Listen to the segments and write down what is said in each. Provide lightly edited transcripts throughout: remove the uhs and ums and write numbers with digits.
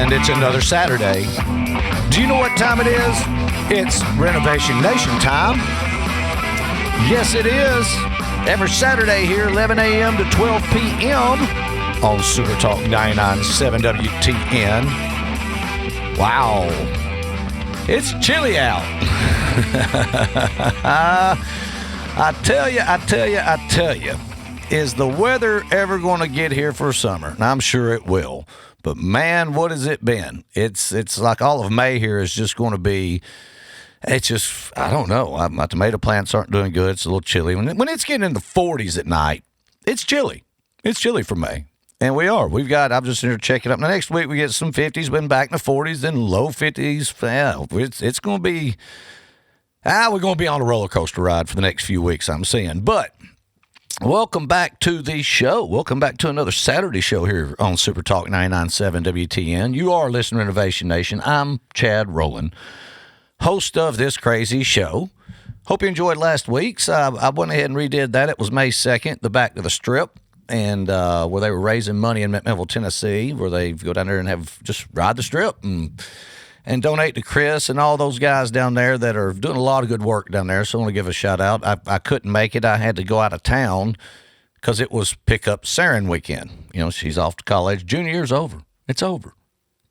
And it's another Saturday. Do you know what time it is? It's Renovation Nation time. Yes, it is. Every Saturday here, 11 a.m. to 12 p.m. on Super Talk 99.7 WTN. Wow. It's chilly out. I tell you. Is the weather ever going to get here for summer? And I'm sure it will. But, man, what has it been? It's like all of May here is just going to be – it's just – I don't know. My tomato plants aren't doing good. It's a little chilly. When it's getting in the 40s at night, it's chilly. It's chilly for May. And we are. I'm just here checking up. Now, next week we get some 50s, been back in the 40s, then low 50s. Yeah, it's going to be – we're going to be on a roller coaster ride for the next few weeks, I'm seeing. But – welcome back to the show. Welcome back to another Saturday show here on Super Talk 99.7 WTN. You are listening to Renovation Nation. I'm Chad Rowland, host of this crazy show. Hope you enjoyed last week's. I went ahead and redid that. It was May 2nd, the Back to the Strip, and where they were raising money in McMinnville, Tennessee, where they go down there and have just ride the strip and donate to Chris and all those guys down there that are doing a lot of good work down there. So I want to give a shout out. I couldn't make it. I had to go out of town because it was pick up Saren weekend. You know, she's off to college. Junior year's over. It's over.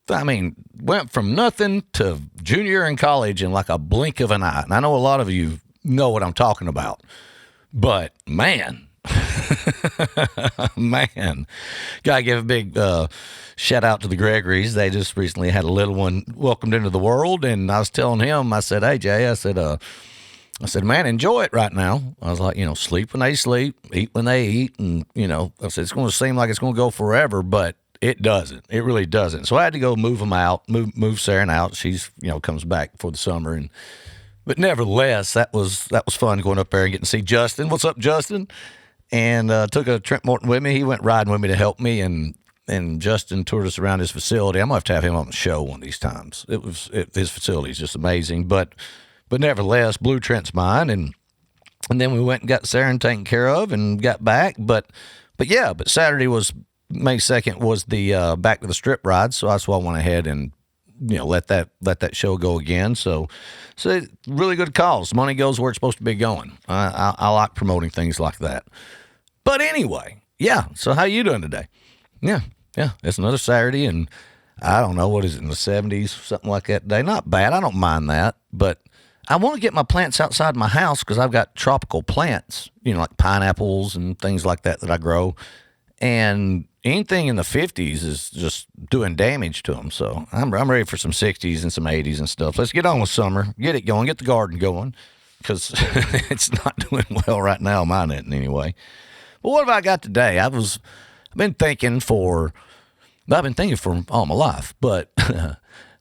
I mean, went from nothing to junior year in college in like a blink of an eye. And I know a lot of you know what I'm talking about. But, man, gotta give a big shout out to the Gregorys. They just recently had a little one welcomed into the world, and I was telling him, I said, hey Jay, I said, man, enjoy it right now. I was like, sleep when they sleep, eat when they eat, and I said it's going to seem like it's going to go forever, but it doesn't. It really doesn't. So I had to go move them out, move Sarah out. She's comes back for the summer, but nevertheless, that was fun going up there and getting to see Justin. What's up, Justin? And took a Trent Morton with me. He went riding with me to help me, and Justin toured us around his facility. I'm going to have him on the show one of these times. His facility is just amazing. But nevertheless, blew Trent's mind, and then we went and got Saren taken care of and got back. But Saturday was May 2nd was the Back to the Strip ride, so that's why I went ahead and let that show go again. So really good cause. Money goes where it's supposed to be going. I like promoting things like that. But anyway, yeah. So how you doing today? Yeah. It's another Saturday, and I don't know, what is it, in the 70s, something like that today. Not bad. I don't mind that, but I want to get my plants outside my house because I've got tropical plants, like pineapples and things like that I grow, and anything in the 50s is just doing damage to them. So I'm ready for some 60s and some 80s and stuff. Let's get on with summer, get it going, get the garden going, because it's not doing well right now, mine isn't anyway. But what have I got today? I've been thinking for all my life, but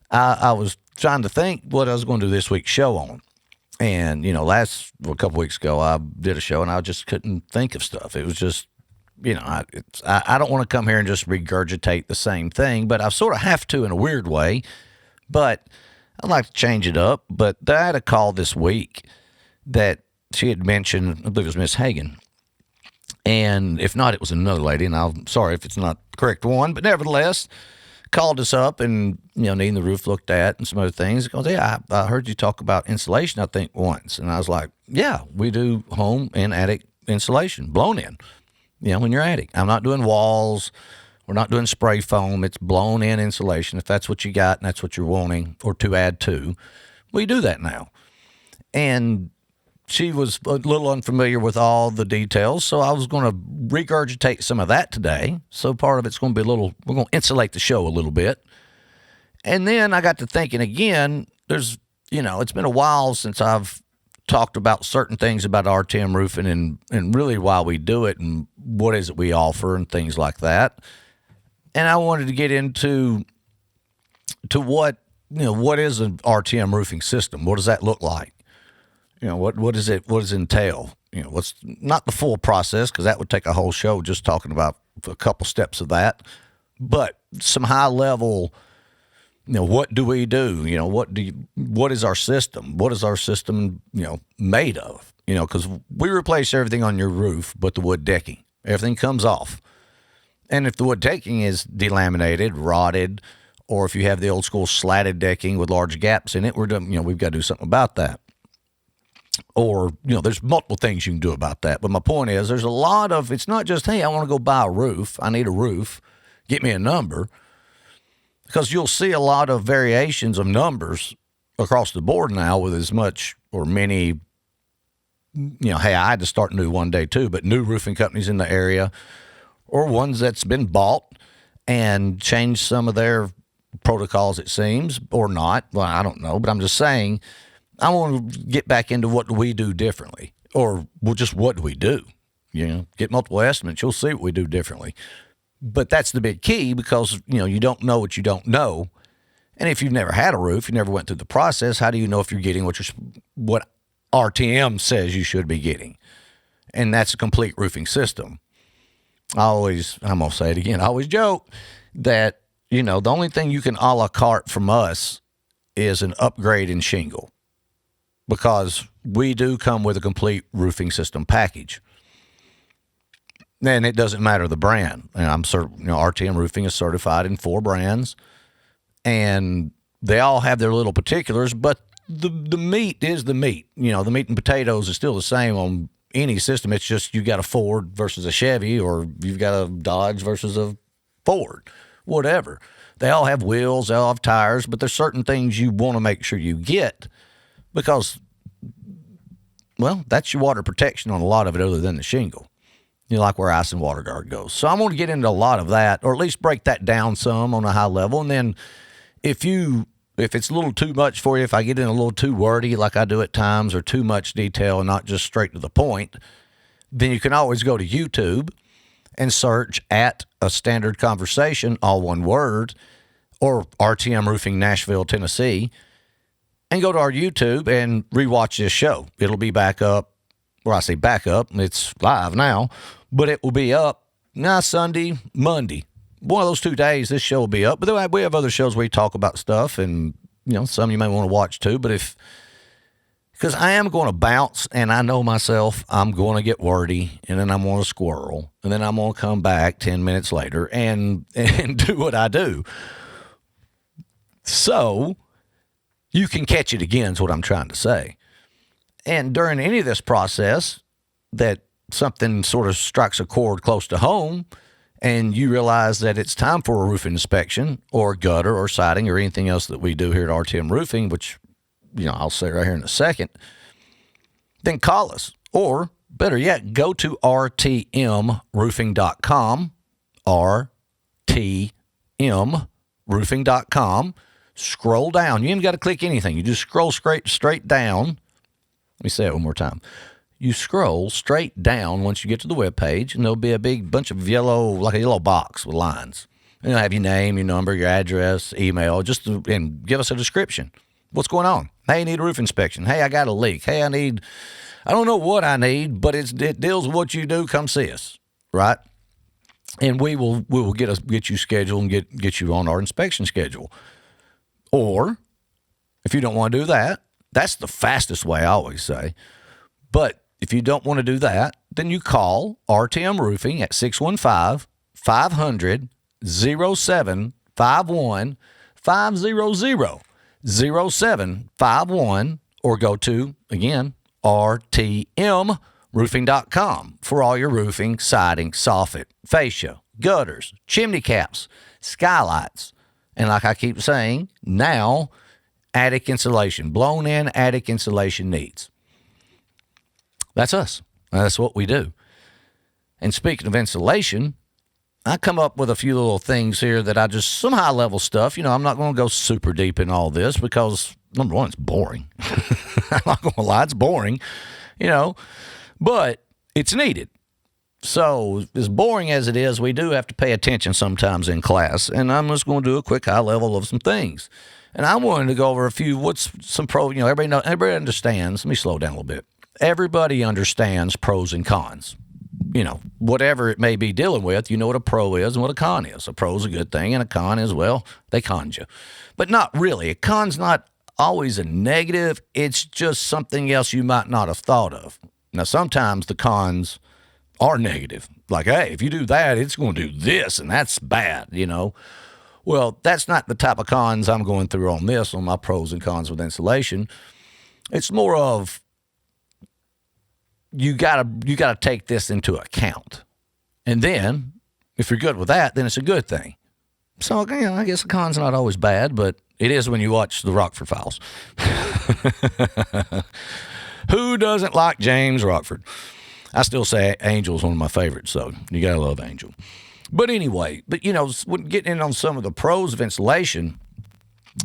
I was trying to think what I was going to do this week's show on. And, a couple weeks ago, I did a show, and I just couldn't think of stuff. It was just, I don't want to come here and just regurgitate the same thing, but I sort of have to in a weird way. But I'd like to change it up. But I had a call this week that she had mentioned, I believe it was Miss Hagan. And if not, it was another lady, and I'm sorry if it's not the correct one, but nevertheless, called us up and, needing the roof looked at and some other things. Goes, yeah, I heard you talk about insulation, I think, once. And I was like, yeah, we do home and attic insulation, blown in, in your attic. I'm not doing walls. We're not doing spray foam. It's blown in insulation. If that's what you got and that's what you're wanting or to add to, we do that now. And she was a little unfamiliar with all the details, so I was going to regurgitate some of that today. So part of it's going to be we're going to insulate the show a little bit. And then I got to thinking again, it's been a while since I've talked about certain things about RTM roofing and really why we do it and what is it we offer and things like that. And I wanted to get into what is an RTM roofing system? What does that look like? What does it entail? What's not the full process, because that would take a whole show just talking about a couple steps of that, but some high level, what do we do? What is our system? What is our system, made of? Because we replace everything on your roof but the wood decking. Everything comes off. And if the wood decking is delaminated, rotted, or if you have the old school slatted decking with large gaps in it, we've got to do something about that. Or, there's multiple things you can do about that. But my point is, there's a lot of, it's not just, hey, I want to go buy a roof. I need a roof. Get me a number. Because you'll see a lot of variations of numbers across the board now with as much or many, hey, I had to start new one day too, but new roofing companies in the area or ones that's been bought and changed some of their protocols, it seems, or not. Well, I don't know, but I'm just saying, I want to get back into what do we do differently, or just what do we do? Get multiple estimates. You'll see what we do differently. But that's the big key because, you don't know what you don't know. And if you've never had a roof, you never went through the process, how do you know if you're getting what RTM says you should be getting? And that's a complete roofing system. I'm going to say it again, I always joke that, the only thing you can a la carte from us is an upgrade in shingle. Because we do come with a complete roofing system package. And it doesn't matter the brand. And I'm certain, RTM Roofing is certified in 4 brands. And they all have their little particulars, but the meat is the meat. The meat and potatoes is still the same on any system. It's just you got a Ford versus a Chevy, or you've got a Dodge versus a Ford, whatever. They all have wheels, they all have tires, but there's certain things you want to make sure you get. Because, that's your water protection on a lot of it other than the shingle. Like where ice and water guard goes. So I'm going to get into a lot of that, or at least break that down some on a high level. And then if it's a little too much for you, if I get in a little too wordy like I do at times, or too much detail and not just straight to the point, then you can always go to YouTube and search at A Standard Conversation, all one word, or RTM Roofing Nashville, Tennessee, and go to our YouTube and rewatch this show. It'll be back up. Well, I say back up. It's live now, but it will be up Sunday, Monday. One of those 2 days, this show will be up. But we have other shows where we talk about stuff, and some you may want to watch too. But because I am going to bounce, and I know myself, I'm going to get wordy, and then I'm going to squirrel, and then I'm going to come back 10 minutes later and do what I do. So you can catch it again is what I'm trying to say. And during any of this process that something sort of strikes a chord close to home and you realize that it's time for a roof inspection or gutter or siding or anything else that we do here at RTM Roofing, which, I'll say right here in a second, then call us. Or better yet, go to rtmroofing.com, rtmroofing.com. Scroll down. You ain't got to click anything. You just scroll straight down. Let me say it one more time. You scroll straight down once you get to the web page, and there'll be a big bunch of like a yellow box with lines. And it'll have your name, your number, your address, email, and give us a description. What's going on? Hey, I need a roof inspection. Hey, I got a leak. Hey, I don't know what I need, but it deals with what you do. Come see us, right? And we will get you scheduled and get you on our inspection schedule. Or if you don't want to do that, that's the fastest way, I always say. But if you don't want to do that, then you call RTM Roofing at 615-500-0751, 500-0751, or go to, again, rtmroofing.com for all your roofing, siding, soffit, fascia, gutters, chimney caps, skylights, and like I keep saying, now attic insulation, blown-in attic insulation needs. That's us. That's what we do. And speaking of insulation, I come up with a few little things here that some high-level stuff. I'm not going to go super deep in all this because, number one, it's boring. I'm not going to lie, it's boring, but it's needed. So as boring as it is, we do have to pay attention sometimes in class. And I'm just going to do a quick high level of some things. And I wanted to go over a few, everybody understands. Let me slow down a little bit. Everybody understands pros and cons. Whatever it may be dealing with, you know what a pro is and what a con is. A pro is a good thing, and a con is, they conned you. But not really. A con's not always a negative. It's just something else you might not have thought of. Now, sometimes the cons are negative. Like, hey, if you do that, it's going to do this, and that's bad, Well, that's not the type of cons I'm going through on this, on my pros and cons with insulation. It's more of you gotta take this into account. And then, if you're good with that, then it's a good thing. So, I guess the con's not always bad, but it is when you watch the Rockford Files. Who doesn't like James Rockford? I still say Angel's one of my favorites, so you got to love Angel. But anyway, getting in on some of the pros of insulation,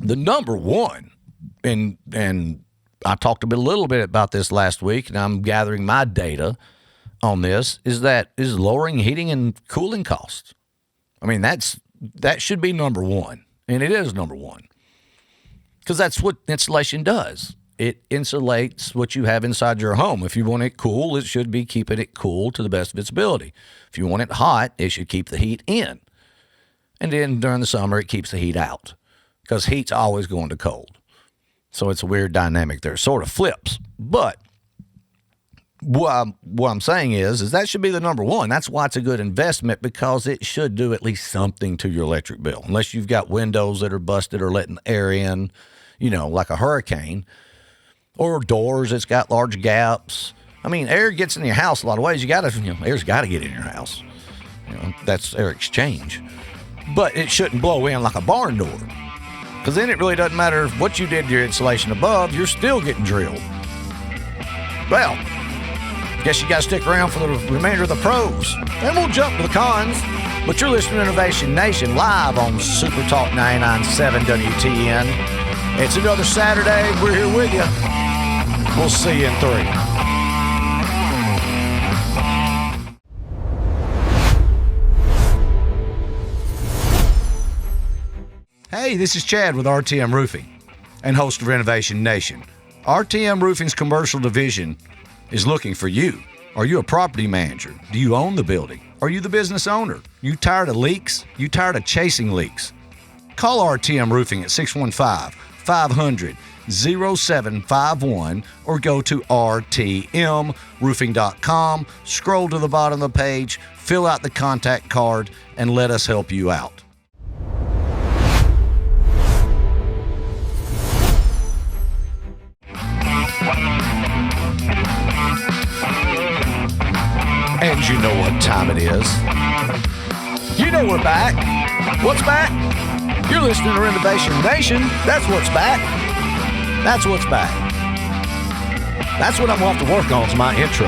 the number one, and I talked a little bit about this last week, and I'm gathering my data on this, is lowering heating and cooling costs. I mean, that should be number one, and it is number one, because that's what insulation does. It insulates what you have inside your home. If you want it cool, it should be keeping it cool to the best of its ability. If you want it hot, it should keep the heat in. And then during the summer, it keeps the heat out, because heat's always going to cold. So it's a weird dynamic there. It sort of flips. But what I'm saying is that should be the number one. That's why it's a good investment, because it should do at least something to your electric bill. Unless you've got windows that are busted or letting air in, like a hurricane. Or doors that's got large gaps. I mean, air gets in your house a lot of ways. Air's got to get in your house. That's air exchange. But it shouldn't blow in like a barn door, because then it really doesn't matter what you did to your insulation above. You're still getting drilled. Well, guess you got to stick around for the remainder of the pros. Then we'll jump to the cons. But you're listening to Renovation Nation live on Super Talk 99.7 WTN. It's another Saturday. We're here with you. We'll see you in 3. Hey, this is Chad with RTM Roofing and host of Renovation Nation. RTM Roofing's commercial division is looking for you. Are you a property manager? Do you own the building? Are you the business owner? You tired of leaks? You tired of chasing leaks? Call RTM Roofing at 615-500-0751 or go to rtmroofing.com, scroll to the bottom of the page, fill out the contact card, and let us help you out. And you know what time it is. You know we're back. What's back? You're listening to Renovation Nation. That's what's back. That's what's back. That's what I'm going to have to work on is my intro.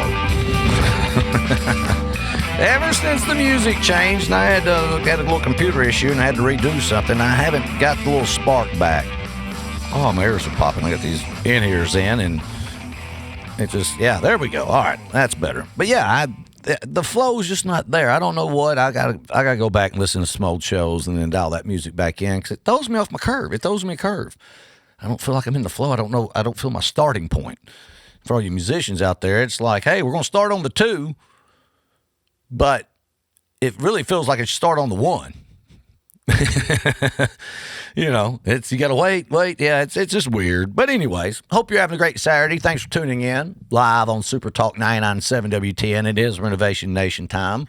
Ever since the music changed and I had a little computer issue and I had to redo something, I haven't got the little spark back. Oh, my ears are popping. I got these in-ears in, and it just, there we go. All right, that's better. But the flow's just not there. I don't know what. I gotta go back and listen to some old shows and then dial that music back in, because it throws me off my curve. It throws me a curve. I don't feel like I'm in the flow. I don't feel my starting point. For all you musicians out there, it's like, hey, we're going to start on the 2, but it really feels like it should start on the 1. You got to wait. Yeah, it's just weird. But anyways, hope you're having a great Saturday. Thanks for tuning in live on Super Talk 99.7 WTN. It is Renovation Nation time.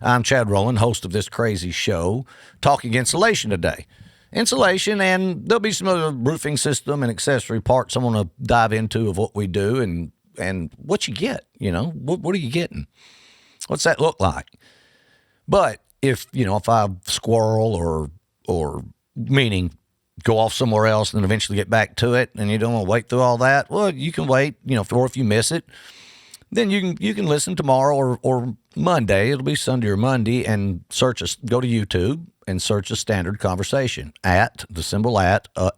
I'm Chad Rowland, host of this crazy show, talking insulation today. Insulation, and there'll be some other roofing system and accessory parts I want to dive into of what we do and what you get. What are you getting? What's that look like? But if I squirrel or meaning go off somewhere else and then eventually get back to it, and you don't want to wait through all that, well, you can wait, or if you miss it, then you can listen tomorrow or Monday. It'll be Sunday or Monday, and go to YouTube and search a standard conversation at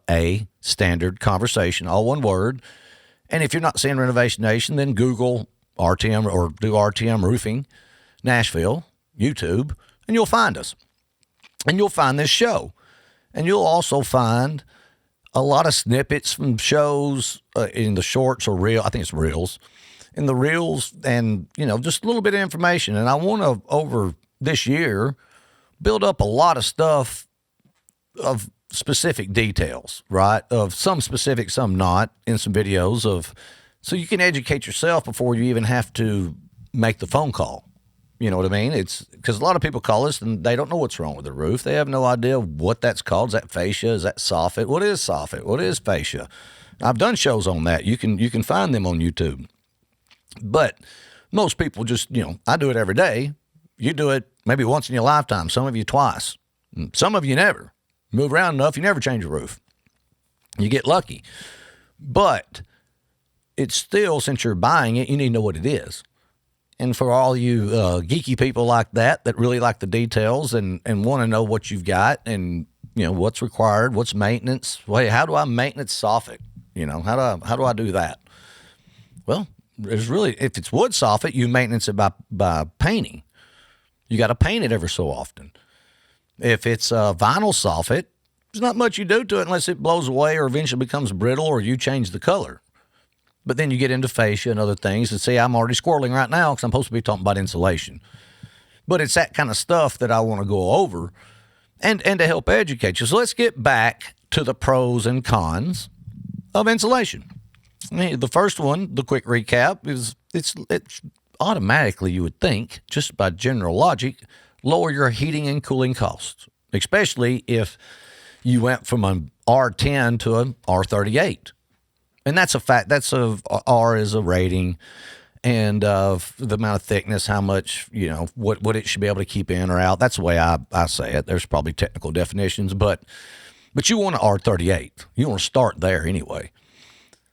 a standard conversation, all one word. And if you're not seeing Renovation Nation, then Google RTM or do RTM Roofing Nashville, YouTube, and you'll find us. And you'll find this show. And you'll also find a lot of snippets from shows in the shorts or I think it's reels. In the reels, and, just a little bit of information. And I want to, over this year, build up a lot of stuff of specific details, right? Of some specific, some not, in some videos so you can educate yourself before you even have to make the phone call. You know what I mean? It's because a lot of people call us and they don't know what's wrong with the roof. They have no idea what that's called. Is that fascia? Is that soffit? What is soffit? What is fascia? I've done shows on that. You can find them on YouTube. But most people just, I do it every day. You do it maybe once in your lifetime. Some of you twice. Some of you never. Move around enough, you never change a roof. You get lucky. But it's still, since you're buying it, you need to know what it is. And for all you geeky people like that really like the details and want to know what you've got and, what's required, what's maintenance. Well, how do I maintenance soffit? How do I do that? Well, there's really, if it's wood soffit, you maintenance it by painting. You got to paint it every so often. If it's vinyl soffit, there's not much you do to it unless it blows away or eventually becomes brittle or you change the color. But then you get into fascia and other things. And see, I'm already squirreling right now because I'm supposed to be talking about insulation. But it's that kind of stuff that I want to go over and to help educate you. So let's get back to the pros and cons of insulation. The first one, the quick recap, is it's automatically, you would think, just by general logic, lower your heating and cooling costs, especially if you went from an R10 to an R38. And that's a fact. R is a rating and of the amount of thickness, how much, what it should be able to keep in or out. That's the way I say it. There's probably technical definitions, but you want an R38. You want to start there anyway.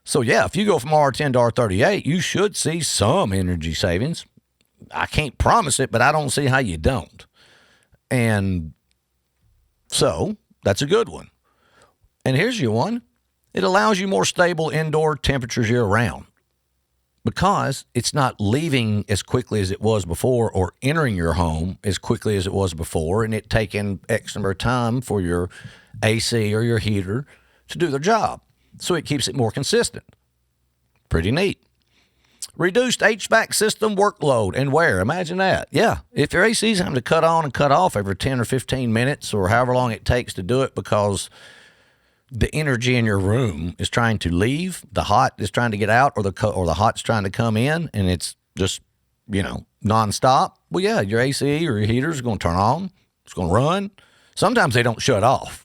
So yeah, if you go from R10 to R38, you should see some energy savings. I can't promise it, but I don't see how you don't. And so that's a good one. And here's your one. It allows you more stable indoor temperatures year round because it's not leaving as quickly as it was before or entering your home as quickly as it was before, and it taking X number of time for your AC or your heater to do their job. So it keeps it more consistent. Pretty neat. Reduced HVAC system workload and wear. Imagine that. Yeah, if your AC is having to cut on and cut off every 10 or 15 minutes or however long it takes to do it because the energy in your room is trying to leave, the hot is trying to get out, or the hot's trying to come in, and it's just, nonstop. Well, yeah, your AC or your heater is going to turn on. It's going to run. Sometimes they don't shut off.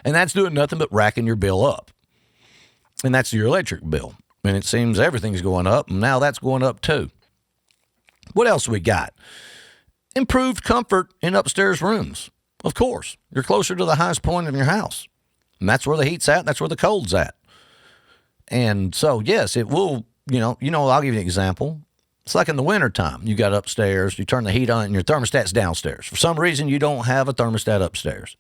And that's doing nothing but racking your bill up. And that's your electric bill. And it seems everything's going up, and now that's going up too. What else we got? Improved comfort in upstairs rooms. Of course, you're closer to the highest point of your house. And that's where the heat's at. That's where the cold's at. And so, yes, it will, I'll give you an example. It's like in the wintertime. You got upstairs, you turn the heat on, and your thermostat's downstairs. For some reason, you don't have a thermostat upstairs.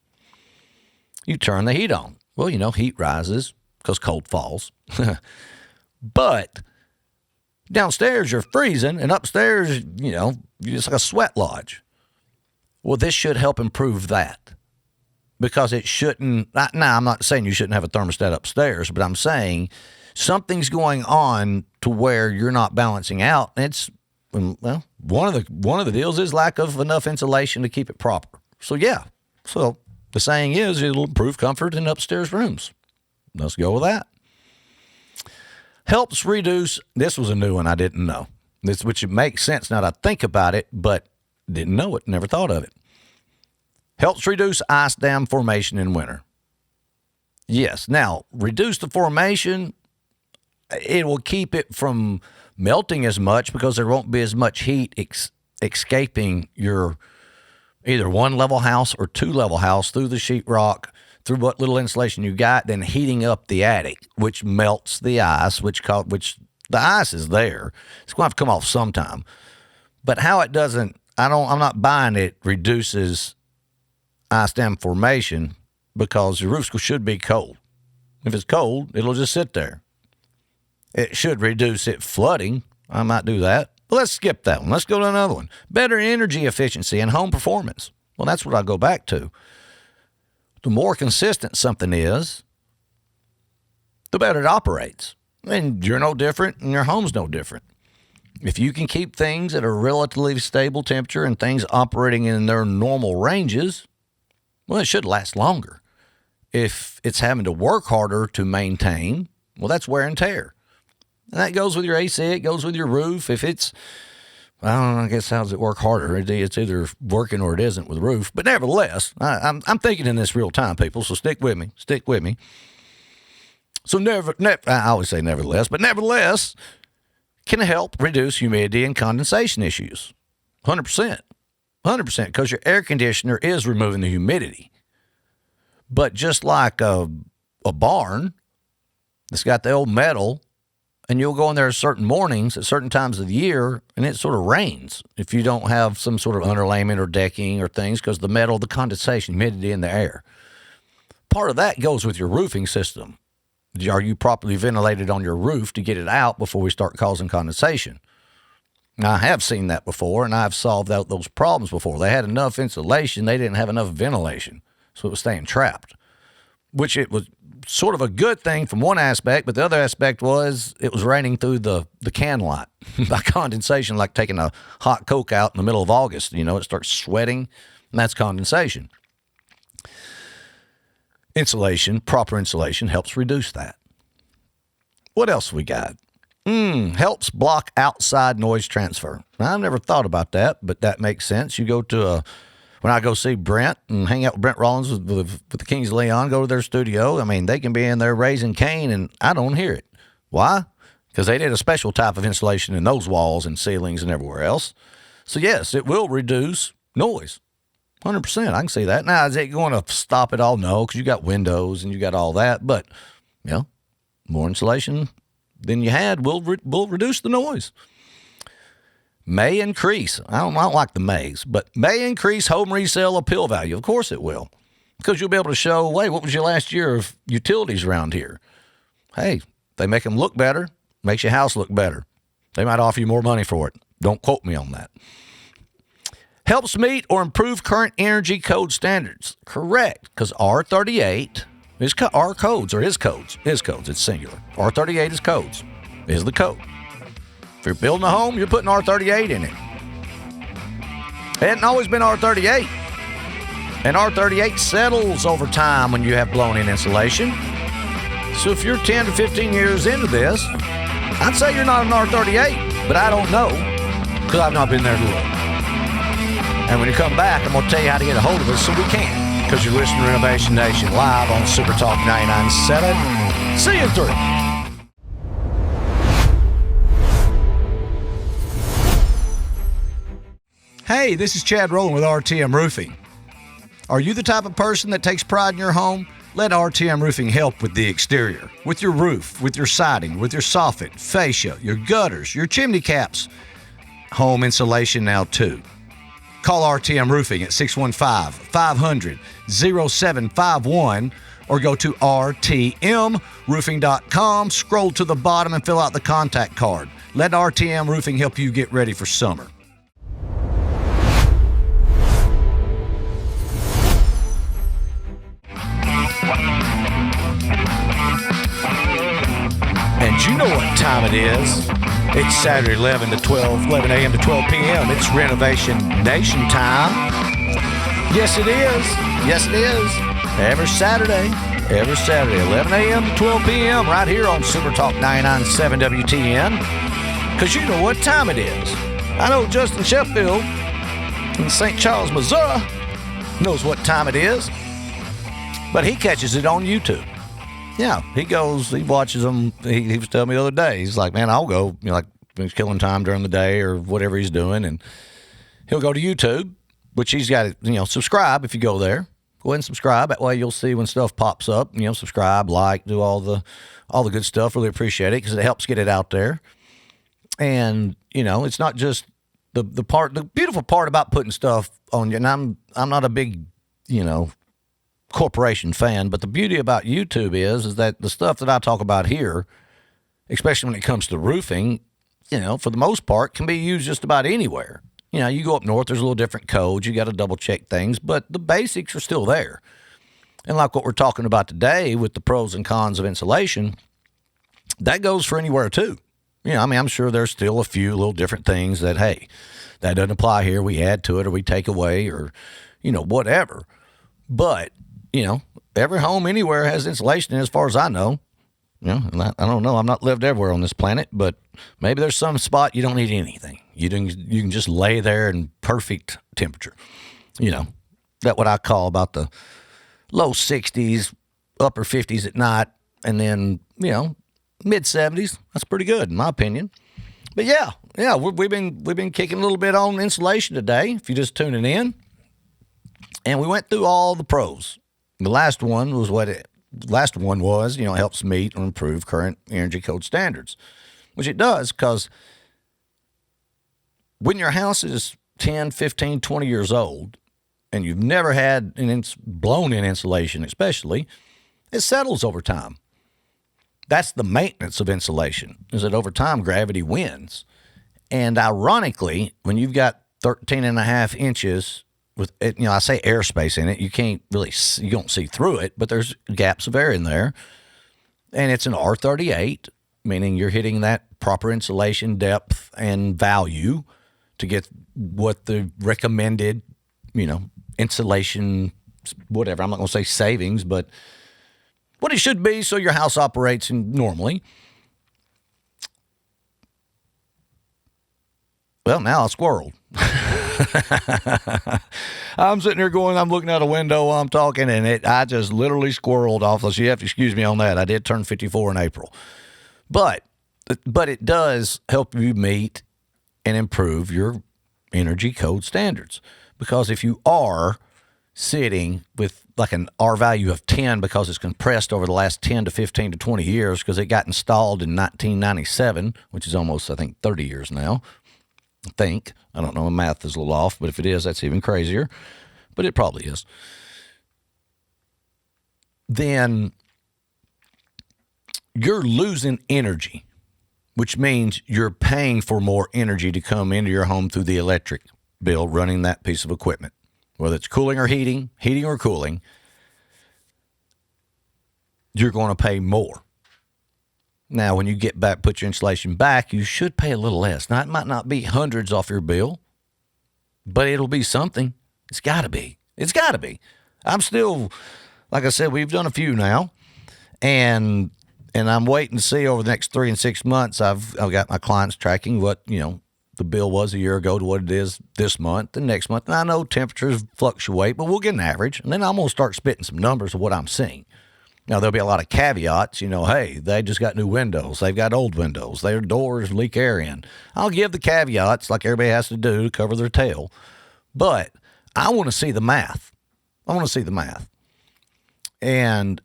You turn the heat on. Well, heat rises because cold falls. But downstairs, you're freezing, and upstairs, it's like a sweat lodge. Well, this should help improve that because it shouldn't. Now, I'm not saying you shouldn't have a thermostat upstairs, but I'm saying something's going on to where you're not balancing out. And it's, well, one of the deals is lack of enough insulation to keep it proper. So, yeah. So the saying is it'll improve comfort in upstairs rooms. Let's go with that. Helps reduce, this was a new one I didn't know, which makes sense now that I think about it, but didn't know it, never thought of it. Helps reduce ice dam formation in winter. Yes, now, reduce the formation, it will keep it from melting as much because there won't be as much heat escaping your either one-level house or two-level house through the sheetrock, through what little insulation you got, then heating up the attic, which melts the ice, which the ice is there. It's going to have to come off sometime. But how it doesn't, I'm not buying it reduces ice dam formation because your roof should be cold. If it's cold, it'll just sit there. It should reduce it flooding. I might do that. But let's skip that one. Let's go to another one. Better energy efficiency and home performance. Well, that's what I go back to. The more consistent something is, the better it operates. And you're no different, and your home's no different. If you can keep things at a relatively stable temperature and things operating in their normal ranges, well, it should last longer. If it's having to work harder to maintain, well, that's wear and tear. And that goes with your AC, it goes with your roof. If it's, I don't know, I guess how does it work harder? It's either working or it isn't with the roof. But nevertheless, I'm thinking in this real time, people, so stick with me. Stick with me. So I always say nevertheless, but nevertheless can help reduce humidity and condensation issues. 100%. 100%, because your air conditioner is removing the humidity. But just like a barn that's got the old metal, and you'll go in there certain mornings at certain times of the year, and it sort of rains if you don't have some sort of underlayment or decking or things, because the metal, the condensation, humidity in the air. Part of that goes with your roofing system. Are you properly ventilated on your roof to get it out before we start causing condensation? Now, I have seen that before, and I've solved out those problems before. They had enough insulation, they didn't have enough ventilation, so it was staying trapped, which it was sort of a good thing from one aspect, but the other aspect was it was raining through the can light by condensation, like taking a hot Coke out in the middle of August. You know, it starts sweating, and that's condensation. Insulation, proper insulation, helps reduce that. What else we got? Helps block outside noise transfer. Now, I've never thought about that, but that makes sense. You go to when I go see Brent and hang out with Brent Rollins with the Kings of Leon, go to their studio. I mean, they can be in there raising Cain, and I don't hear it. Why? Because they did a special type of insulation in those walls and ceilings and everywhere else. So, yes, it will reduce noise. 100%. I can see that. Now, is it going to stop it all? No, because you got windows and you got all that. But, you know, more insulation than you had will reduce the noise. May increase. I don't like the mays, but may increase home resale appeal value. Of course it will, because you'll be able to show, wait, what was your last year of utilities around here? Hey, they make them look better, makes your house look better. They might offer you more money for it. Don't quote me on that. Helps meet or improve current energy code standards. Correct, because R38 is our codes, or his codes. His codes, it's singular. R38 is codes, is the code. If you're building a home, you're putting R38 in it. It hadn't always been R38. And R38 settles over time when you have blown-in insulation. So if you're 10 to 15 years into this, I'd say you're not an R38, but I don't know, because I've not been there to look. And when you come back, I'm going to tell you how to get a hold of us so we can, because you're listening to Renovation Nation live on Super Talk 99.7. See you through. Hey, this is Chad Rowland with RTM Roofing. Are you the type of person that takes pride in your home? Let RTM Roofing help with the exterior, with your roof, with your siding, with your soffit, fascia, your gutters, your chimney caps. Home insulation now too. Call RTM Roofing at 615-500-0751 or go to rtmroofing.com, scroll to the bottom and fill out the contact card. Let RTM Roofing help you get ready for summer. And you know what time it is. It's Saturday 11 a.m. to 12 p.m. It's Renovation Nation time. Yes, it is. Yes, it is. Every Saturday, 11 a.m. to 12 p.m. right here on Super Talk 99.7 WTN. Because you know what time it is. I know Justin Sheffield in St. Charles, Missouri knows what time it is. But he catches it on YouTube. Yeah, he watches them. He was telling me the other day, he's like, man, I'll go, like he's killing time during the day or whatever he's doing, and he'll go to YouTube, which he's got to, subscribe if you go there. Go ahead and subscribe. That way you'll see when stuff pops up. Subscribe, like, do all the good stuff. Really appreciate it because it helps get it out there. And, it's not just the beautiful part about putting stuff on you, and I'm not a big, corporation fan, but the beauty about YouTube is that the stuff that I talk about here, especially when it comes to roofing, for the most part can be used just about anywhere. You go up north, there's a little different codes, you got to double check things, but the basics are still there. And like what we're talking about today with the pros and cons of insulation, that goes for anywhere too. I'm sure there's still a few little different things that, hey, that doesn't apply here, we add to it or we take away or, whatever. But every home anywhere has insulation in, as far as I know. I don't know. I've not lived everywhere on this planet, but maybe there's some spot you don't need anything. You can just lay there in perfect temperature. That what I call about the low 60s, upper 50s at night, and then mid 70s. That's pretty good in my opinion. But yeah, we've been kicking a little bit on insulation today. If you're just tuning in, and we went through all the pros. The last one was helps meet or improve current energy code standards, which it does because when your house is 10, 15, 20 years old and you've never had blown-in insulation especially, it settles over time. That's the maintenance of insulation, is that over time gravity wins. And ironically, when you've got 13 and a half inches with it, I say airspace in it, you don't see through it, but there's gaps of air in there. And it's an R38, meaning you're hitting that proper insulation depth and value to get what the recommended, insulation, whatever. I'm not going to say savings, but what it should be so your house operates normally. Well, now I squirreled. I'm sitting here I'm looking out a window while I'm talking, and I just literally squirreled off. So you have to excuse me on that. I did turn 54 in April. But it does help you meet and improve your energy code standards. Because if you are sitting with like an R value of 10 because it's compressed over the last 10 to 15 to 20 years because it got installed in 1997, which is almost, I think, 30 years now. I don't know, my math is a little off, but if it is, that's even crazier. But it probably is. Then you're losing energy, which means you're paying for more energy to come into your home through the electric bill running that piece of equipment. Whether it's cooling or heating or cooling, you're going to pay more. Now, when you get back, put your insulation back, you should pay a little less. Now, it might not be hundreds off your bill, but it'll be something. It's got to be. I'm still, like I said, we've done a few now, and I'm waiting to see over the next 3 and 6 months. I've got my clients tracking what, the bill was a year ago to what it is this month and next month. And I know temperatures fluctuate, but we'll get an average. And then I'm going to start spitting some numbers of what I'm seeing. Now, there'll be a lot of caveats, hey, they just got new windows. They've got old windows. Their doors leak air in. I'll give the caveats like everybody has to do to cover their tail. But I want to see the math. And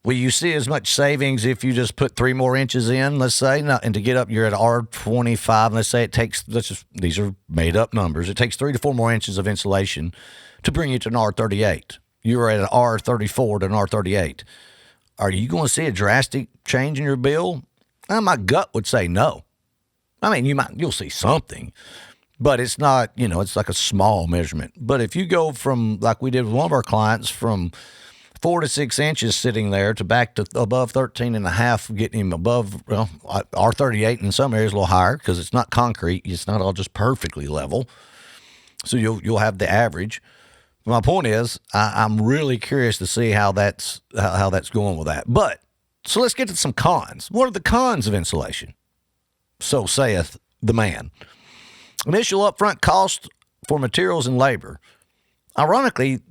will you see as much savings if you just put 3 more inches in, let's say, and to get up, you're at R25. Let's say it takes, these are made up numbers. It takes 3 to 4 more inches of insulation to bring you to an R38. You're at an R34 to an R38. Are you going to see a drastic change in your bill? My gut would say no. I mean, you'll see something, but it's not, it's like a small measurement. But if you go from, like we did with one of our clients, from 4 to 6 inches sitting there to back to above 13 and a half, getting him above, R38 in some areas a little higher because it's not concrete. It's not all just perfectly level. So you'll have the average. My point is, I'm really curious to see how that's going with that. But so let's get to some cons. What are the cons of insulation? So saith the man. Initial upfront cost for materials and labor. Ironically,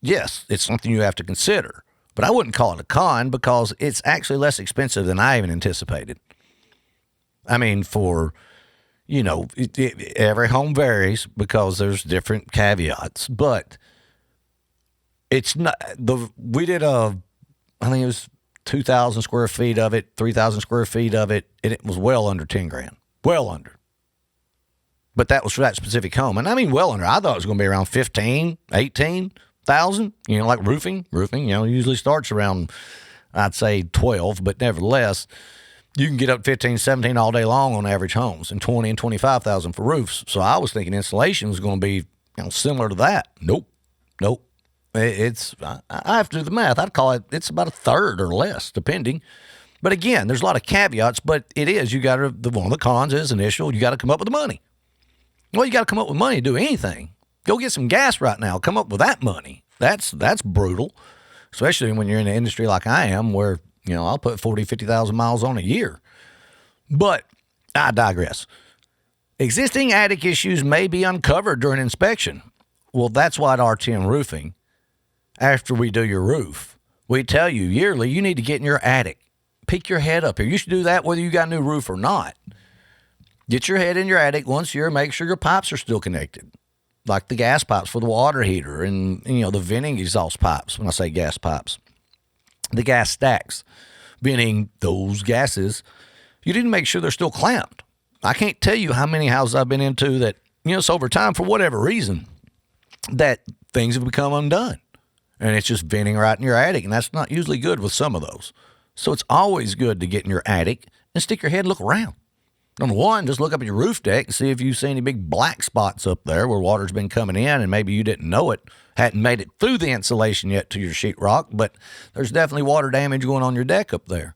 yes, it's something you have to consider. But I wouldn't call it a con because it's actually less expensive than I even anticipated. I mean, for every home varies because there's different caveats, but it's not we did I think it was 2,000 square feet of it, 3,000 square feet of it, and it was well under 10 grand, well under. But that was for that specific home. And I mean, well under, I thought it was going to be around 15, 18,000, like roofing, usually starts around, I'd say 12, but nevertheless, you can get up 15, 17 all day long on average homes, and 20 and 25,000 for roofs. So I was thinking insulation was going to be similar to that. Nope. I have to do the math. I'd call it's about a third or less, depending. But again, there's a lot of caveats. But it is one of the cons is initial. You got to come up with the money. Well, you got to come up with money to do anything. Go get some gas right now. Come up with that money. That's brutal, especially when you're in an industry like I am, where I'll put 40, 50,000 miles on a year. But I digress. Existing attic issues may be uncovered during inspection. Well, that's why at RTM Roofing, after we do your roof, we tell you yearly you need to get in your attic. Peek your head up here. You should do that whether you got a new roof or not. Get your head in your attic once a year. Make sure your pipes are still connected, like the gas pipes for the water heater and the venting exhaust pipes. When I say gas pipes, the gas stacks, venting those gases, you need to make sure they're still clamped. I can't tell you how many houses I've been into that, it's over time for whatever reason that things have become undone. And it's just venting right in your attic, and that's not usually good with some of those. So it's always good to get in your attic and stick your head and look around. Number one, just look up at your roof deck and see if you see any big black spots up there where water's been coming in and maybe you didn't know it, hadn't made it through the insulation yet to your sheetrock, but there's definitely water damage going on your deck up there.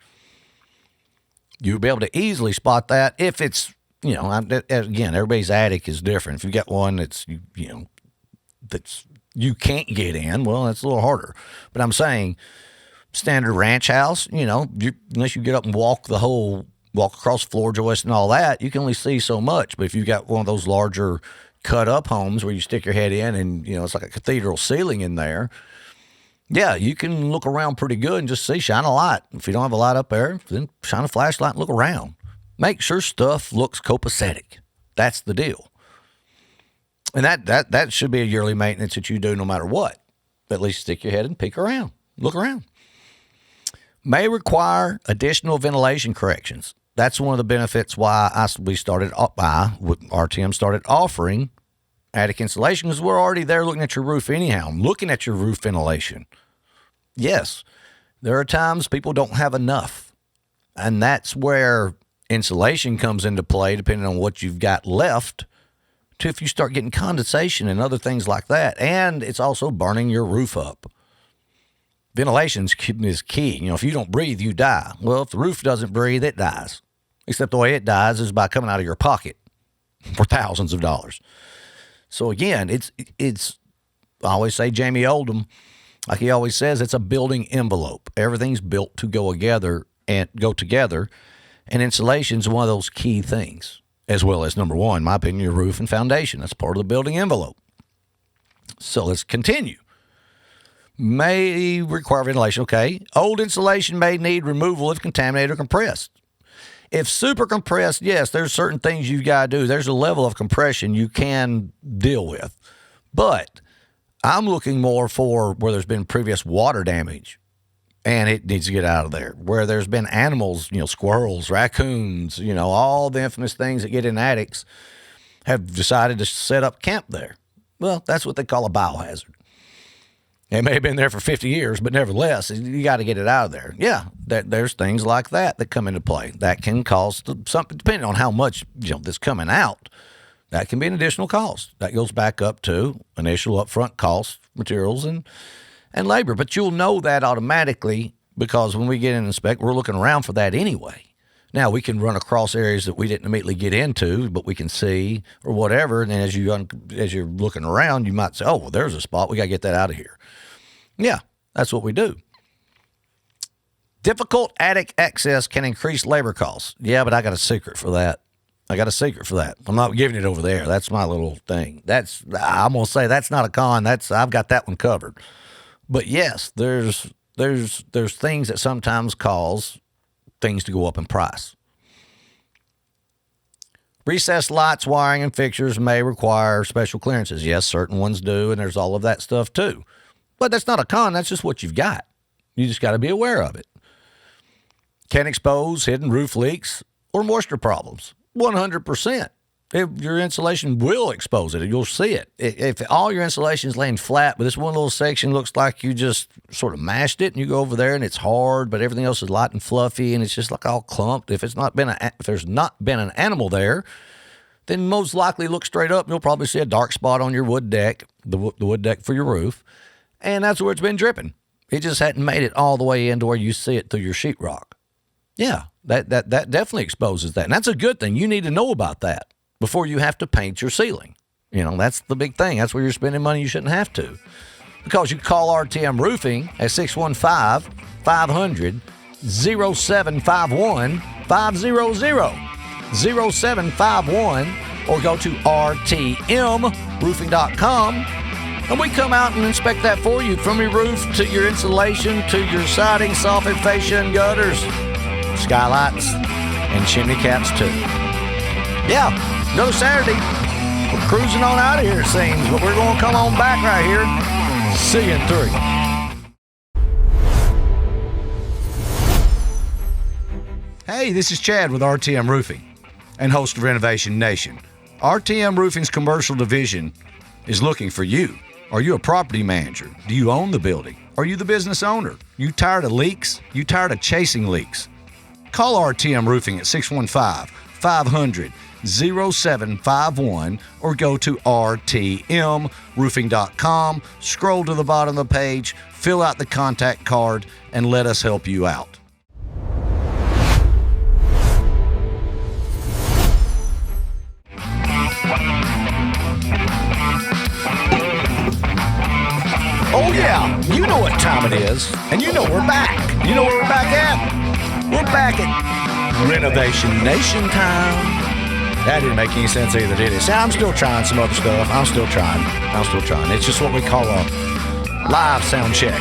You'll be able to easily spot that if it's, again, everybody's attic is different. If you got one that's, that's you can't get in, well, that's a little harder. But I'm saying standard ranch house, unless you get up and walk across floor joists and all that, you can only see so much. But if you got one of those larger cut up homes where you stick your head in and, it's like a cathedral ceiling in there, yeah, you can look around pretty good and just see, shine a light. If you don't have a light up there, then shine a flashlight and look around. Make sure stuff looks copacetic. That's the deal. And that should be a yearly maintenance that you do no matter what. At least stick your head and peek around. Look around. May require additional ventilation corrections. That's one of the benefits why RTM started offering attic insulation, because we're already there looking at your roof anyhow, looking at your roof ventilation. Yes, there are times people don't have enough, and that's where insulation comes into play, depending on what you've got left, to if you start getting condensation and other things like that, and it's also burning your roof up. Ventilation is key. If you don't breathe, you die. Well, if the roof doesn't breathe, it dies. Except the way it dies is by coming out of your pocket for thousands of dollars. So again, it's I always say Jamie Oldham, like he always says, it's a building envelope. Everything's built to go together, and insulation's one of those key things, as well as, number one, in my opinion, your roof and foundation. That's part of the building envelope. So let's continue. May require ventilation. Okay. Old insulation may need removal if contaminated or compressed. If super compressed, yes, there's certain things you've got to do. There's a level of compression you can deal with. But I'm looking more for where there's been previous water damage and it needs to get out of there. Where there's been animals, squirrels, raccoons, all the infamous things that get in attics have decided to set up camp there. Well, that's what they call a biohazard. It may have been there for 50 years, but nevertheless, you got to get it out of there. Yeah, there's things like that come into play. That can cost something, depending on how much that's coming out. That can be an additional cost. That goes back up to initial upfront costs, materials, and labor. But you'll know that automatically because when we get in and inspect, we're looking around for that anyway. Now, we can run across areas that we didn't immediately get into, but we can see or whatever. And then as you're looking around, you might say, oh, well, there's a spot. We got to get that out of here. Yeah, that's what we do. Difficult attic access can increase labor costs. Yeah, but I got a secret for that. I'm not giving it over there. That's my little thing. I'm going to say that's not a con. I've got that one covered. But yes, there's things that sometimes cause things to go up in price. Recessed lights, wiring, and fixtures may require special clearances. Yes, certain ones do, and there's all of that stuff too. But that's not a con. That's just what you've got. You just got to be aware of it. Can expose hidden roof leaks or moisture problems. 100%. Your insulation will expose it. You'll see it. If all your insulation is laying flat, but this one little section looks like you just sort of mashed it, and you go over there and it's hard, but everything else is light and fluffy, and it's just like all clumped. If there's not been an animal there, then most likely look straight up, and you'll probably see a dark spot on your wood deck, the wood deck for your roof. And that's where it's been dripping. It just hadn't made it all the way into where you see it through your sheetrock. Yeah, that definitely exposes that. And that's a good thing. You need to know about that before you have to paint your ceiling. That's the big thing. That's where you're spending money you shouldn't have to. Because you call RTM Roofing at 615-500-8800. 0751 500 0751 or go to rtmroofing.com, and we come out and inspect that for you, from your roof to your insulation to your siding, soffit, fascia, and gutters, skylights, and chimney caps too. Yeah, another Saturday. We're cruising on out of here, it seems, but we're going to come on back right here. See you in 3. Hey, this is Chad with RTM Roofing and host of Renovation Nation. RTM Roofing's commercial division is looking for you. Are you a property manager? Do you own the building? Are you the business owner? You tired of leaks? You tired of chasing leaks? Call RTM Roofing at 615-500-0751 or go to rtmroofing.com, scroll to the bottom of the page, fill out the contact card, and let us help you out. Oh yeah, you know what time it is, and you know we're back. You know where we're back at? We're back at Renovation Nation time. That didn't make any sense either, did it? See, I'm still trying some other stuff. I'm still trying. It's just what we call a live sound check.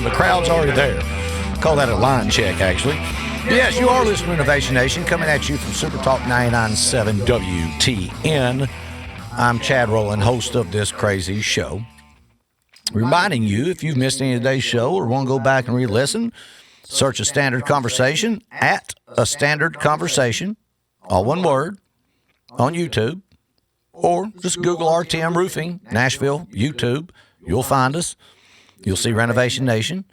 The crowd's already there. Call that a line check, actually. Yes, you are listening to Renovation Nation, coming at you from Super Talk 99.7 WTN. I'm Chad Rowland, host of this crazy show. Reminding you, if you've missed any of today's show or want to go back and re-listen, search A Standard Conversation at A Standard Conversation, all one word, on YouTube, or just Google RTM Roofing, Nashville, YouTube. You'll find us. You'll see Renovation Nation,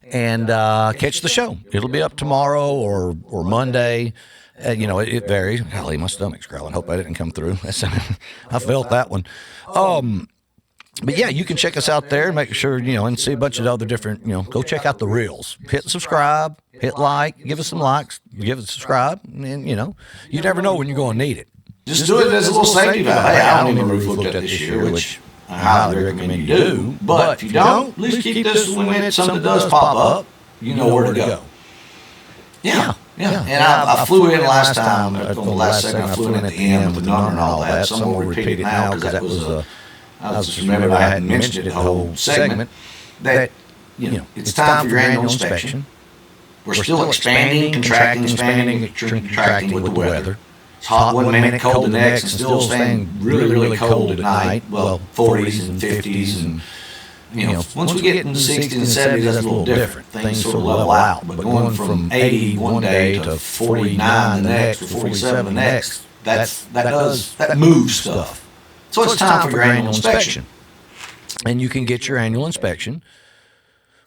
and catch the show. It'll be up tomorrow or Monday. It varies. Golly, my stomach's growling. Hope I didn't come through. I felt that one. But yeah, you can check us out there and make sure, and see a bunch of other different, go check out the reels. Hit subscribe, hit like, give us some likes, give us subscribe, and, you never know when you're going to need it. Just do it as a little safety valve. Hey, I don't even roof looked at this year, which I highly recommend you do. But if you don't, at least keep this when something does pop up, you know where to go. Yeah. And I flew in last time, on the last segment, I flew in at the end with the number and all that. So I'm going to repeat it now because that was I just remembered I hadn't mentioned it the whole segment, that, it's time for your annual inspection. We're still expanding, contracting with the weather. It's hot one minute, cold the next, and still staying really, really cold at night. Well, 40s and 50s. And, once we get into the 60s and 70s, that's a little different. Things sort of level out. But going from 80 one day to 49 the next, or 47 the next, that moves stuff. So it's time for your annual inspection. And you can get your annual inspection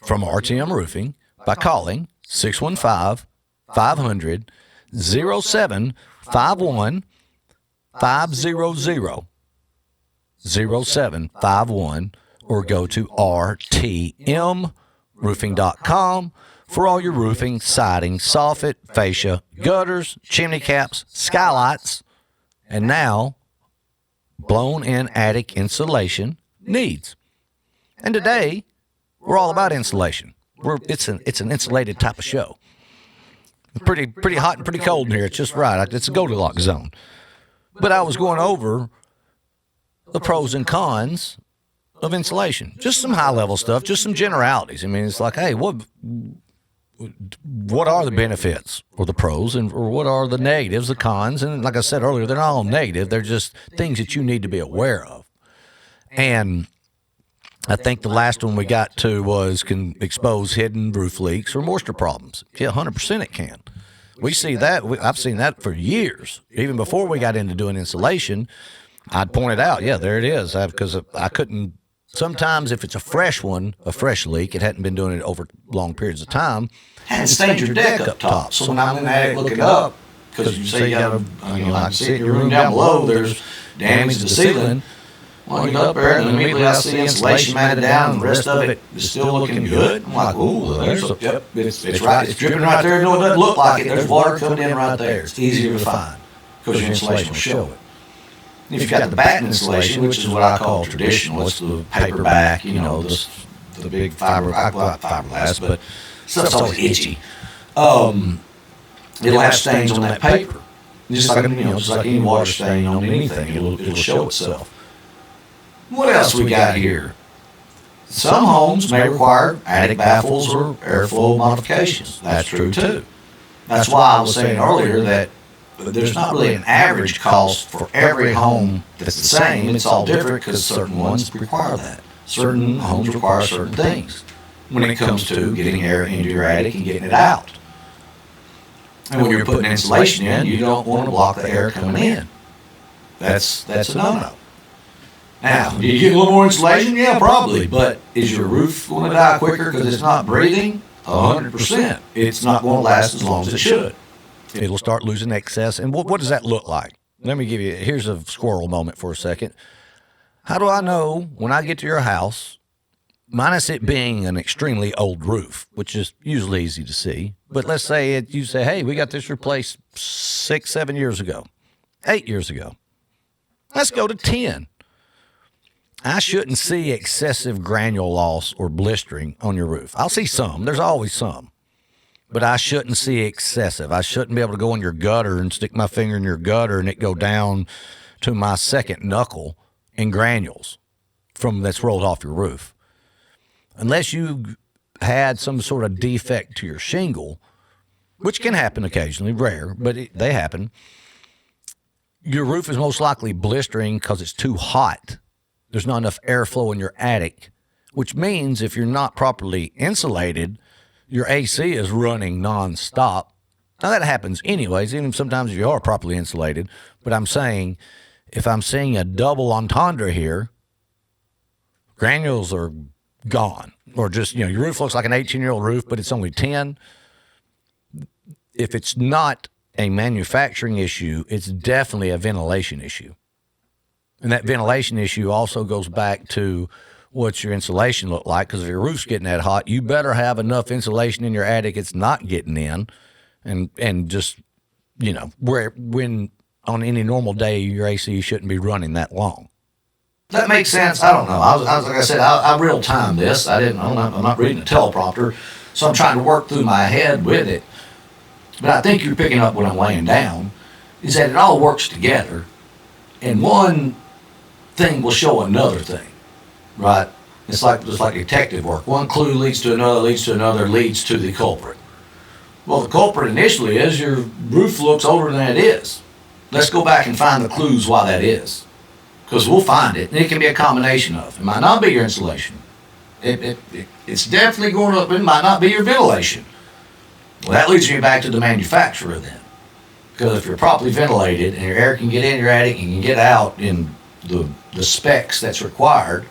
from RTM Roofing by calling 615-500-0751 500-0751 or go to rtmroofing.com for all your roofing, siding, soffit, fascia, gutters, chimney caps, skylights, and now blown-in attic insulation needs. And today, we're all about insulation. It's an insulated type of show. Pretty hot and pretty cold in here. It's just right. It's a Goldilocks zone. But I was going over the pros and cons of insulation. Just some high-level stuff, just some generalities. I mean, it's like, hey, what are the benefits or the pros, or what are the negatives, the cons? And like I said earlier, they're not all negative. They're just things that you need to be aware of. And I think the last one we got to was can expose hidden roof leaks or moisture problems. Yeah, 100% it can. We see that. I've seen that for years. Even before we got into doing insulation, I'd point it out. Yeah, there it is. Because I couldn't. Sometimes if it's a fresh leak, it hadn't been doing it over long periods of time. Hadn't stained your deck up top. So when I'm in the attic looking up, because you say you got I can see it in your room down below, there's damage to the ceiling. Well, you get up there, and immediately I see insulation matted down, and the rest of it is still looking good. I'm like, ooh, it's right. It's dripping right there. No, it doesn't look like it. There's water coming in right there. It's easier to find because your insulation will show it. If you've got the batten insulation, which is what I call traditional, it's the paper back, the big fiberglass, but stuff's always itchy. it'll have stains on that paper. Just like, just like any water stain on anything, it'll show itself. What else we got here? Some homes may require attic baffles or airflow modifications. That's true too. That's why I was saying earlier that there's not really an average cost for every home that's the same. It's all different because certain ones require that. Certain homes require certain things when it comes to getting air into your attic and getting it out. And when you're putting insulation in, you don't want to block the air coming in. That's a no-no. Now, do you get a little more insulation? Yeah, probably. But is your roof going to die quicker because it's not breathing? 100%. It's not going to last as long as it should. It'll start losing excess. And what does that look like? Let me give you, here's a squirrel moment for a second. How do I know when I get to your house, minus it being an extremely old roof, which is usually easy to see, but let's say you say, hey, we got this replaced 6, 7 years ago, 8 years ago. Let's go to 10. I shouldn't see excessive granule loss or blistering on your roof. I'll see some. There's always some. But I shouldn't see excessive. I shouldn't be able to go in your gutter and stick my finger in your gutter and it go down to my second knuckle in granules from that's rolled off your roof. Unless you had some sort of defect to your shingle, which can happen occasionally, rare, but they happen, your roof is most likely blistering because it's too hot. There's not enough airflow in your attic, which means if you're not properly insulated, your AC is running nonstop. Now, that happens anyways, even sometimes if you are properly insulated. But I'm saying, if I'm seeing a double entendre here, granules are gone. Or just, your roof looks like an 18-year-old roof, but it's only 10. If it's not a manufacturing issue, it's definitely a ventilation issue. And that ventilation issue also goes back to what's your insulation look like, because if your roof's getting that hot, you better have enough insulation in your attic it's not getting in, and just, when on any normal day your AC shouldn't be running that long. That makes sense. I don't know. I was like I said, I real time this. I'm not reading a teleprompter, so I'm trying to work through my head with it. But I think you're picking up what I'm laying down, is that it all works together, and one thing will show another thing, right? It's like detective work. One clue leads to another, leads to the culprit. Well, the culprit initially is your roof looks older than it is. Let's go back and find the clues why that is, because we'll find it, and it can be a combination of. It might not be your insulation. It's definitely going up. It might not be your ventilation. Well, that leads me back to the manufacturer then, because if you're properly ventilated and your air can get in your attic and can get out in the specs that's required,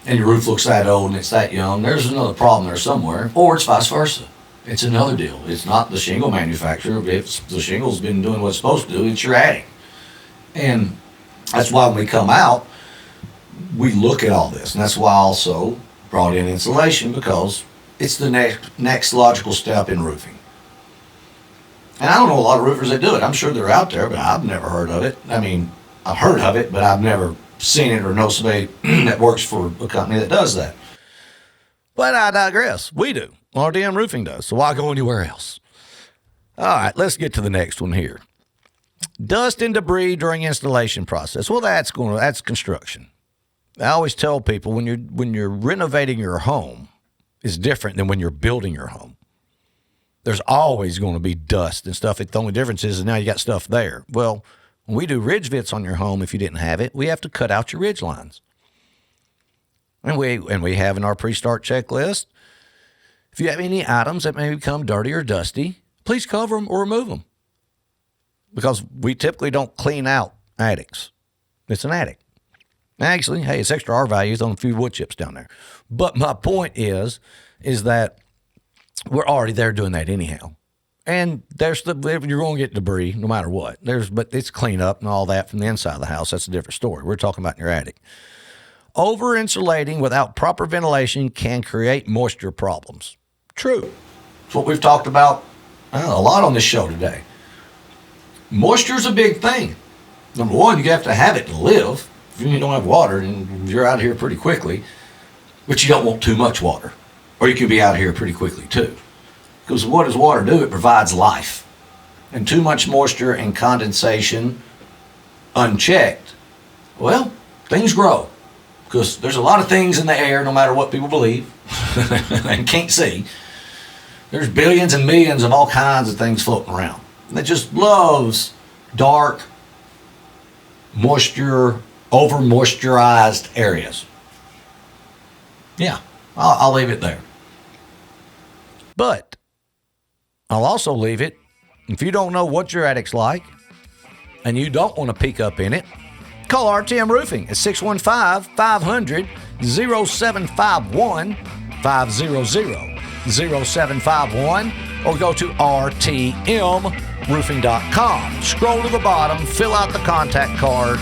and your roof looks that old and it's that young, there's another problem there somewhere. Or it's vice versa. It's another deal. It's not the shingle manufacturer. If the shingle's been doing what it's supposed to do, it's your attic. And that's why when we come out, we look at all this. And that's why I also brought in insulation, because it's the next logical step in roofing. And I don't know a lot of roofers that do it. I'm sure they're out there, but I've never heard of it. I mean, I've heard of it, but I've never seen it or know somebody that works for a company that does that. But I digress. We do. RDM Roofing does. So why go anywhere else? All right, let's get to the next one here. Dust and debris during installation process. Well, that's construction. I always tell people when you're renovating your home, it's different than when you're building your home. There's always going to be dust and stuff. The only difference is now you got stuff there. Well, when we do ridge vents on your home, if you didn't have it, we have to cut out your ridge lines. And we have in our pre-start checklist, if you have any items that may become dirty or dusty, please cover them or remove them. Because we typically don't clean out attics. It's an attic. Actually, hey, it's extra R values on a few wood chips down there. But my point is that we're already there doing that anyhow. And you're going to get debris no matter what. But it's cleanup and all that from the inside of the house. That's a different story. We're talking about in your attic. Over-insulating without proper ventilation can create moisture problems. True. It's what we've talked about a lot on this show today. Moisture's a big thing. Number one, you have to have it to live. If you don't have water, and you're out of here pretty quickly. But you don't want too much water, or you can be out of here pretty quickly too. Because what does water do? It provides life. And too much moisture and condensation unchecked, well, things grow. Because there's a lot of things in the air, no matter what people believe and can't see. There's billions and millions of all kinds of things floating around. And it just loves dark, moisture, over-moisturized areas. Yeah, I'll leave it there. But I'll also leave it, if you don't know what your attic's like and you don't want to peek up in it, call RTM Roofing at 615-500-0751, 500-0751, or go to rtmroofing.com. Scroll to the bottom, fill out the contact card.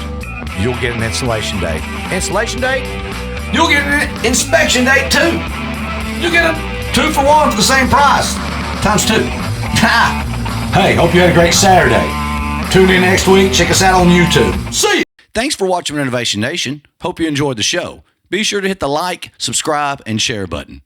You'll get an installation date. Installation date? You'll get an inspection date too. You get a 2-for-1 for the same price. Times 2. Hey, hope you had a great Saturday. Tune in next week. Check us out on YouTube. See you. Thanks for watching Renovation Nation. Hope you enjoyed the show. Be sure to hit the like, subscribe, and share button.